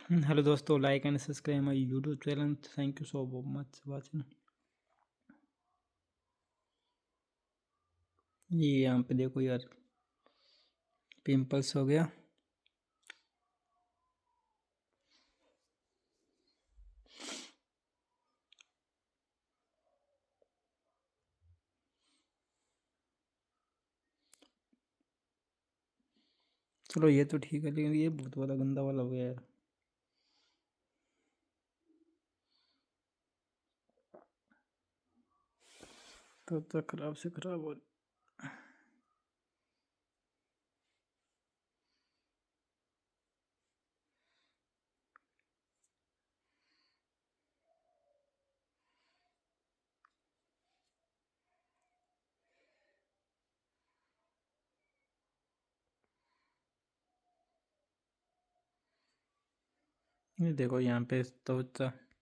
Hello दोस्तों, like and subscribe my YouTube channel. Thank you so much watching. ये यहाँ पे देखो यार, पिंपल्स हो गया। चलो ये तो ठीक है, लेकिन ये बहुत वाला गंदा वाला हो गया यार। तो खराब से खराब हो। ये देखो यहाँ पे त्वचा